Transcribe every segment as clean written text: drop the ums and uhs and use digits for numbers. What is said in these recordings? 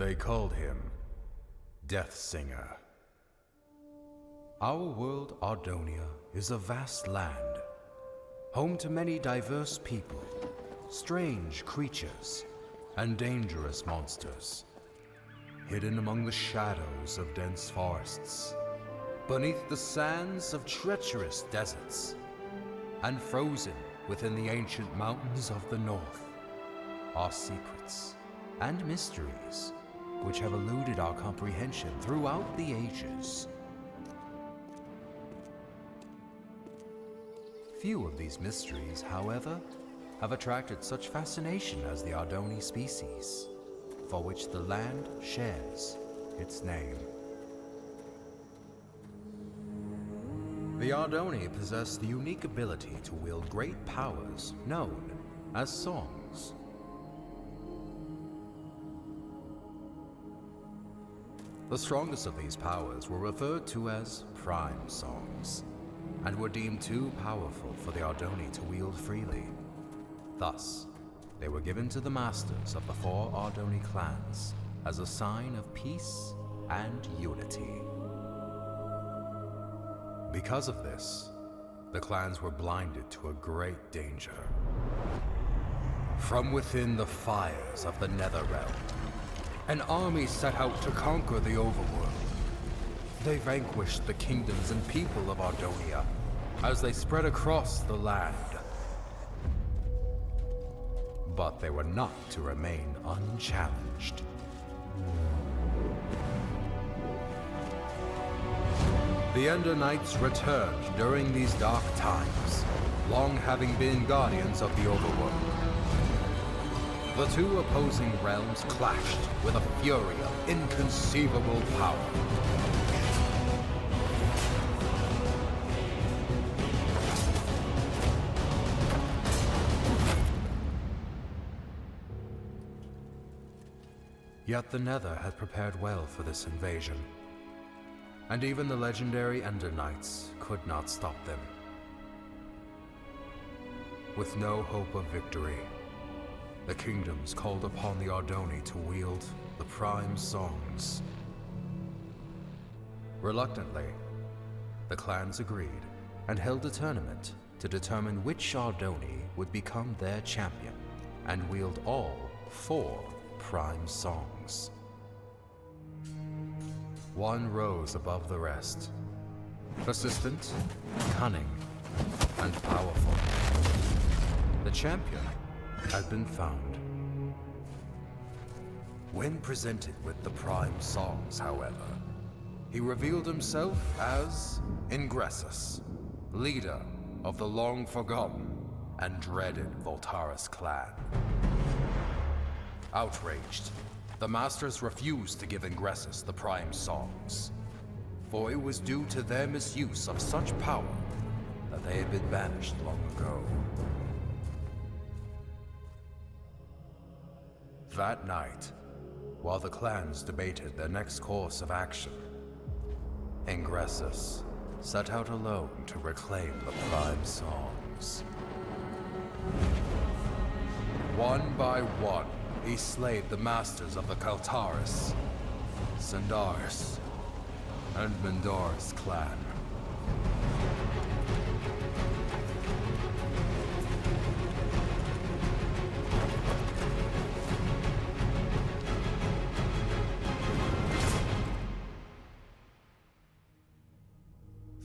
They called him Death Singer. Our world, Ardonia, is a vast land, home to many diverse people, strange creatures, and dangerous monsters, hidden among the shadows of dense forests, beneath the sands of treacherous deserts, and frozen within the ancient mountains of the north, are secrets and mysteries which have eluded our comprehension throughout the ages. Few of these mysteries, however, have attracted such fascination as the Ardoni species, for which the land shares its name. The Ardoni possess the unique ability to wield great powers known as songs. The strongest of these powers were referred to as prime songs, and were deemed too powerful for the Ardoni to wield freely. Thus, they were given to the masters of the 4 Ardoni clans as a sign of peace and unity. Because of this, the clans were blinded to a great danger. From within the fires of the Netherrealm, an army set out to conquer the overworld. They vanquished the kingdoms and people of Ardonia as they spread across the land. But they were not to remain unchallenged. The Ender Knights returned during these dark times, long having been guardians of the overworld. The 2 opposing realms clashed with a fury of inconceivable power. Yet the Nether had prepared well for this invasion, and even the legendary Ender Knights could not stop them. With no hope of victory, the kingdoms called upon the Ardoni to wield the prime songs. Reluctantly, the clans agreed and held a tournament to determine which Ardoni would become their champion and wield all 4 prime songs. One rose above the rest, persistent, cunning, and powerful. The champion had been found. When presented with the prime songs, however, he revealed himself as Ingressus, leader of the long-forgotten and dreaded Voltaris clan. Outraged, the masters refused to give Ingressus the prime songs, for it was due to their misuse of such power that they had been banished long ago. That night, while the clans debated their next course of action, Ingressus set out alone to reclaim the prime songs. One by one, he slayed the masters of the Kaltaris, Sandaris, and Mendoris clan.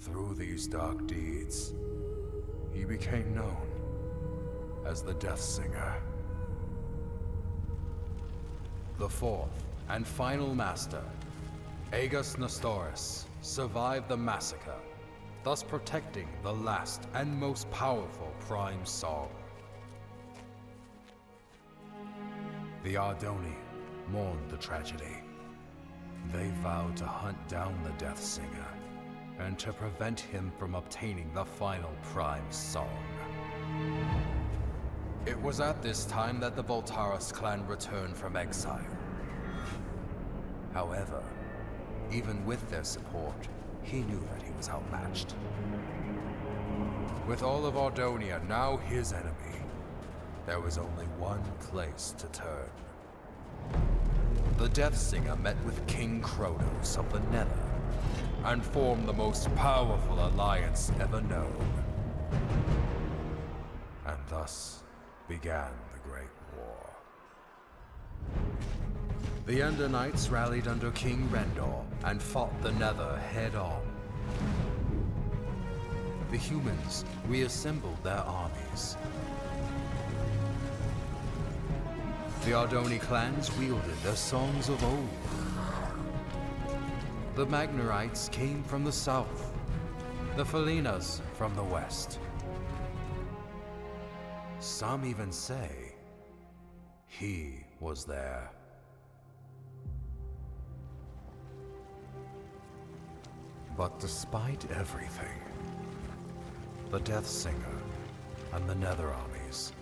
Through these dark deeds, he became known as the Death Singer. The 4th and final master, Aegis Nestoris, survived the massacre, thus protecting the last and most powerful prime song. The Ardoni mourned the tragedy. They vowed to hunt down the Death Singer and to prevent him from obtaining the final prime song. It was at this time that the Voltaris clan returned from exile. However, even with their support, he knew that he was outmatched. With all of Ardonia now his enemy, there was only one place to turn. the Death Singer met with King Kronos of the Nether and formed the most powerful alliance ever known. And thus began the Great War. The Ender Knights rallied under King Rendor and fought the Nether head-on. The humans reassembled their armies. The Ardoni clans wielded their songs of old. The Magnarites came from the south, the Felinas from the west. Some even say he was there. But despite everything, the Death Singer and the Nether armies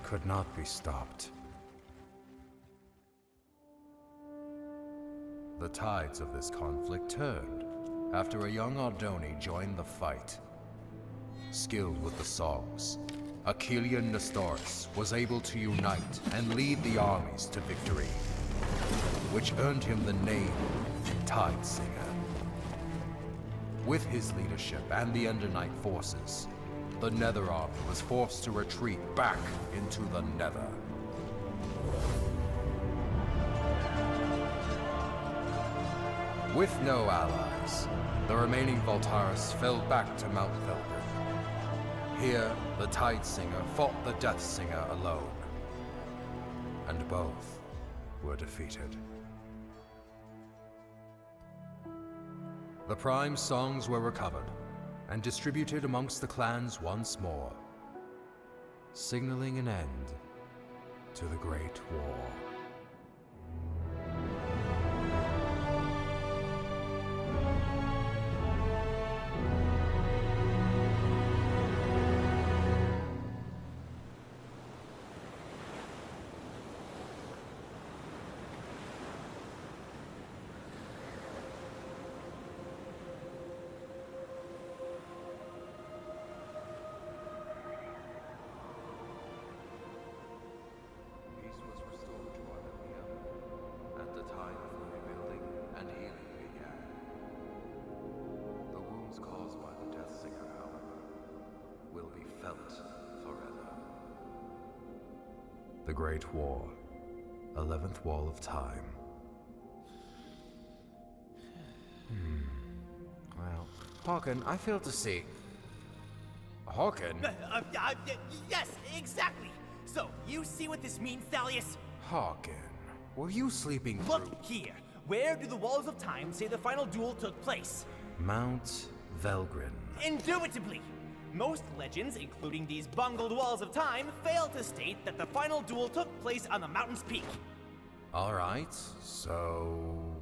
could not be stopped. The tides of this conflict turned after a young Ardoni joined the fight. Skilled with the songs, Achillean Nestoris was able to unite and lead the armies to victory, which earned him the name Tide Singer. With his leadership and the Ender Knight forces, the Nether army was forced to retreat back into the Nether. With no allies, the remaining Voltaris fell back to Mount Velgrin. Here, the Tide Singer fought the Death Singer alone, and both were defeated. The Prime songs were recovered and distributed amongst the clans once more, signaling an end to the Great War. The Great War, 11th Wall of Time. Well, Hawken, I fail to see. Hawken? Yes, exactly. So, you see what this means, Thalius? Hawken, were you sleeping through? Look here. Where do the Walls of Time say the final duel took place? Mount Velgrin. Indubitably. Most legends, including these bungled Walls of Time, fail to state that the final duel took place on the mountain's peak. Alright, so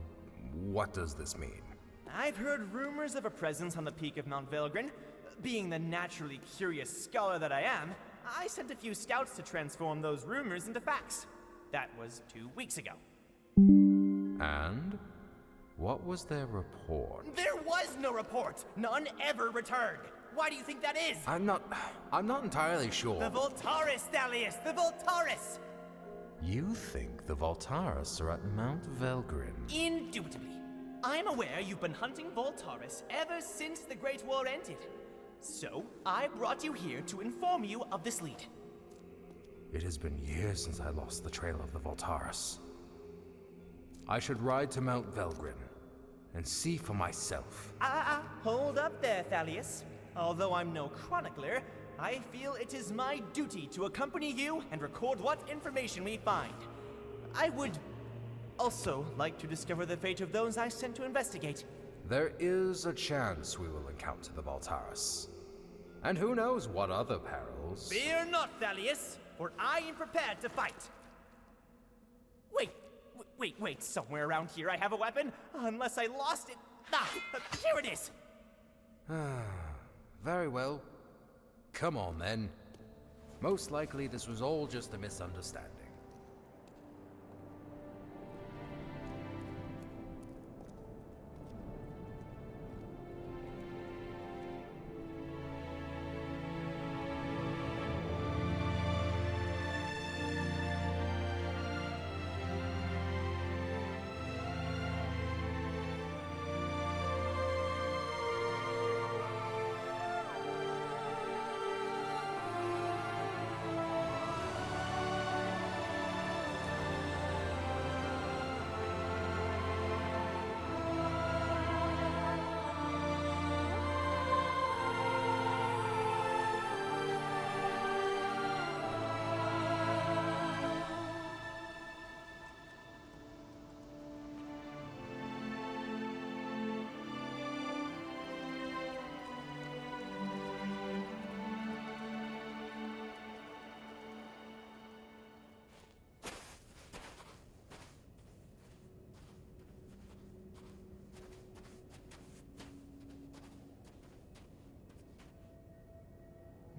what does this mean? I've heard rumors of a presence on the peak of Mount Velgrin. Being the naturally curious scholar that I am, I sent a few scouts to transform those rumors into facts. That was 2 weeks ago. And? What was their report? There was no report! None ever returned! Why do you think that is? I'm not entirely sure. The Voltaris, Thalius! The Voltaris! You think the Voltaris are at Mount Velgrin? Indubitably. I'm aware you've been hunting Voltaris ever since the Great War ended. So, I brought you here to inform you of this lead. It has been years since I lost the trail of the Voltaris. I should ride to Mount Velgrin and see for myself. Hold up there, Thalius. Although I'm no chronicler, I feel it is my duty to accompany you and record what information we find. I would also like to discover the fate of those I sent to investigate. There is a chance we will encounter the Voltaris. And who knows what other perils. Fear not, Thalius, for I am prepared to fight. Wait, somewhere around here I have a weapon, unless I lost it. Here it is. Very well. Come on, then. Most likely this was all just a misunderstanding.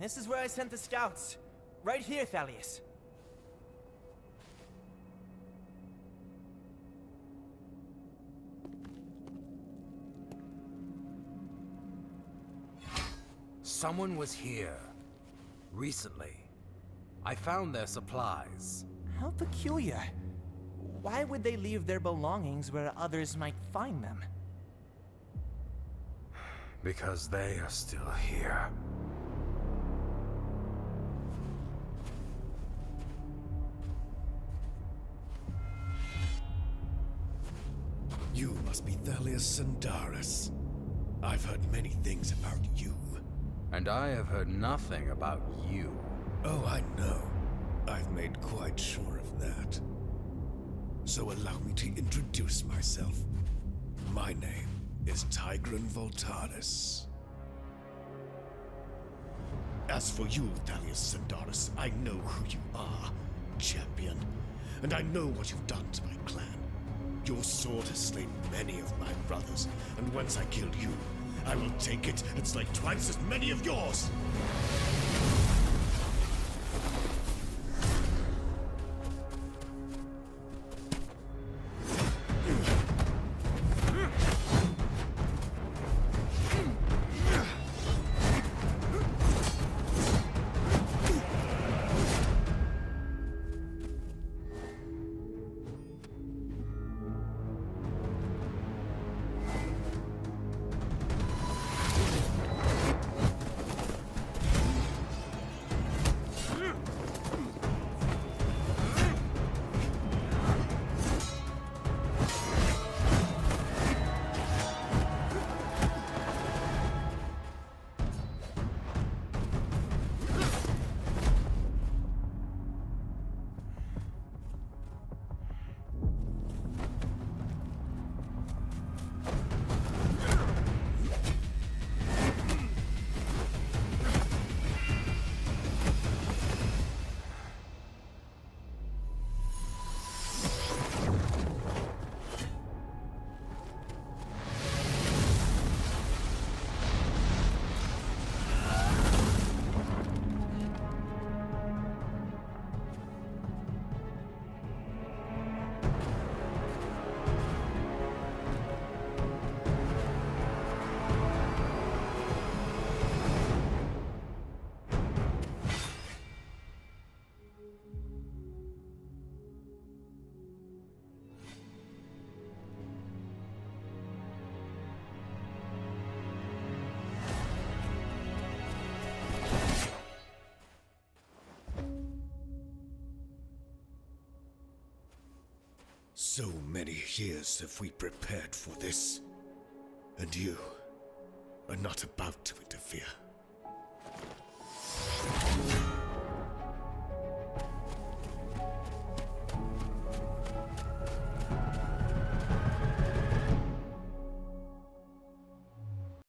This is where I sent the scouts. Right here, Thalius. Someone was here. Recently. I found their supplies. How peculiar. Why would they leave their belongings where others might find them? Because they are still here. You must be Thalius Sandaris. I've heard many things about you. And I have heard nothing about you. Oh, I know. I've made quite sure of that. So allow me to introduce myself. My name is Tigran Voltaris. As for you, Thalius Sandaris, I know who you are, champion. And I know what you've done to my clan. Your sword has slain many of my brothers, and once I kill you, I will take it and slay twice as many of yours! So many years have we prepared for this, and you are not about to interfere.